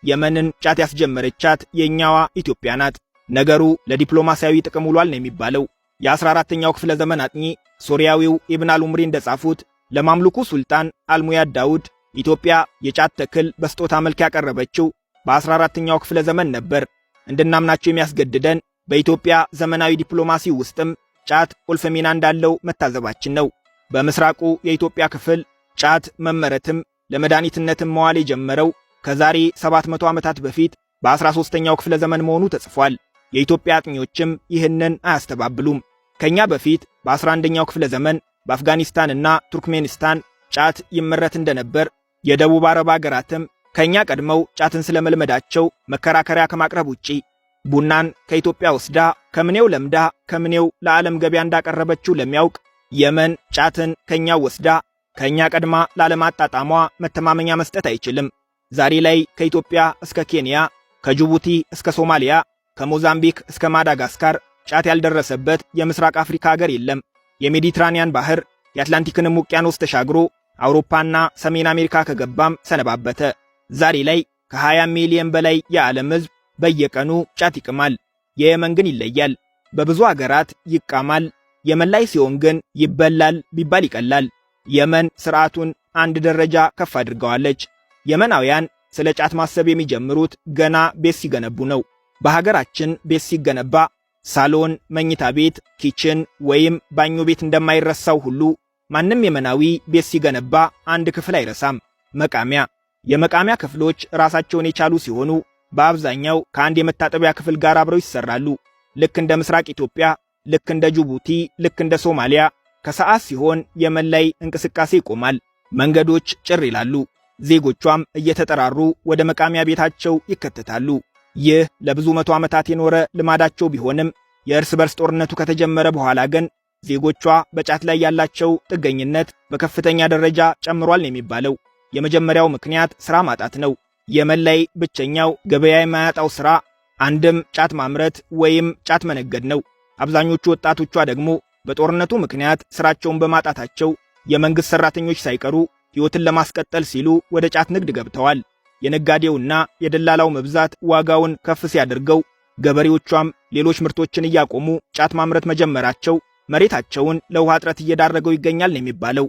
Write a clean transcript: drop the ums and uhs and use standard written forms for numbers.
የመንን ጫት ያስጀመረቻት የኛዋ ኢትዮጵያ ናት። ነገሩ ለዲፕሎማሲያዊ ጥቅም ውሏል ነው የሚባለው። የ14ኛው ክፍለ ዘመን አጥኚ ሶሪያዊው ኢብን አልኡምሪ እንደጻፉት ለማምሉኩ ሱልጣን አልሙያድ ዳውድ ኢትዮጵያ የጫት ተክል በስጦታ መልክ ያቀረበችው በ14ኛው ክፍለ ዘመን ነበር። እንድናምናቸው የሚያስገድደን በኢትዮጵያ ዘመናዊ ዲፕሎማሲ ውስጥም ጫት ቁልፍ ሚና እንዳለው መታዘባችን ነው። በምስራቁ የኢትዮጵያ ክፍል ጫት መመረትም ለመድኃኒትነትም መዋል የጀመረው ከዛሬ 700 ዓመታት በፊት በ13ኛው ክፍለ ዘመን መሆኑ ተጽፏል። የኢትዮጵያ አጥኚዎችም ይህንን አያስተባብሉም። ከኛ በፊት በ11ኛው ክፍለ ዘመን በአፍጋኒስታንና ቱርክሜኒስታን ጫት ይመረት እንደነበር፣ የደቡብ አረብ አገራትም ከኛ ቀድመው ጫትን ስለመልመዳቸው መከራከሪያ ከማቅረብ ውጪ ቡናን ከኢትዮጵያ ወስዳ ከምኔው ለምዳ ከምኔው ለዓለም ገበያ እንዳቀረበችው ለሚያውቅ የመን ጫትን ከኛ ወስዳ ከኛ ቀድማ ላለማጣጣሟ መተማመኛ መስጠት አይችልም። ዛሬ ላይ ከኢትዮጵያ እስከ ኬንያ፣ ከጅቡቲ እስከ ሶማሊያ፣ ከሞዛምቢክ እስከ ማዳጋስካር ጫት ያልደረሰበት የምስራቅ አፍሪካ ሀገር የለም። የሜዲትራኒያን ባህር የአትላንቲክንም ውቅያኖስ ተሻግሮ አውሮፓና ሰሜን አሜሪካ ከገባም ሰነባበተ። ዛሬ ላይ ከ20 ሚሊዮን በላይ የዓለም ሕዝብ በየቀኑ ጫት ይቅማል። የየመን ግን ይለያል። በብዙ አገራት ይቃማል። የመን ላይ ሲሆን ግን ይበላል ቢባል ይቀላል። የመን ስርዓቱን አንድ ደረጃ ከፍ አድርገዋለች። የመናውያን ስለ ጫት ማሰብ የሚጀምሩት ገና ቤት ሲገነቡ ነው። በሀገራችን ቤት ሲገነባ ሳሎን፣ መኝታ ቤት፣ ኪችን ወይም ባኞ ቤት እንደማይረሳው ሁሉ ማንም የመናዊ ቤት ሲገነባ አንድ ክፍል አይረሳም፣ መቃሚያ። የመቃሚያ ክፍሎች ራሳቸውን የቻሉ ሲሆኑ በአብዛኛው ከአንድ የመታጠቢያ ክፍል ጋር አብረው ይሰራሉ። ልክ እንደ ምስራቅ ኢትዮጵያ፣ ልክ እንደ ጅቡቲ፣ ልክ እንደ ሶማሊያ ከሰዓት ሲሆን የመን ላይ እንቅስቃሴ ይቆማል። መንገዶች ጭር ይላሉ። ዜጎቿም እየተጠራሩ ወደ መቃሚያ ቤታቸው ይከተታሉ። ይህ ለብዙ መቶ ዓመታት የኖረ ልማዳቸው ቢሆንም የእርስ በርስ ጦርነቱ ከተጀመረ በኋላ ግን ዜጎቿ በጫት ላይ ያላቸው ጥገኝነት በከፍተኛ ደረጃ ጨምሯል ነው የሚባለው። የመጀመሪያው ምክንያት ሥራ ማጣት ነው። የመን ላይ ብቸኛው ገበያ የማያጣው ሥራ አንድም ጫት ማምረት ወይም ጫት መነገድ ነው። አብዛኞቹ ወጣቶቿ ደግሞ በጦርነቱ ምክንያት ሥራቸውን በማጣታቸው የመንግሥት ሠራተኞች ሳይቀሩ ሕይወትን ለማስቀጠል ሲሉ ወደ ጫት ንግድ ገብተዋል። የነጋዴውና የደላላው መብዛት ዋጋውን ከፍ ሲያደርገው፣ ገበሬዎቿም ሌሎች ምርቶችን እያቆሙ ጫት ማምረት መጀመራቸው መሬታቸውን ለውሃ እጥረት እየዳረገው ይገኛል ነው የሚባለው።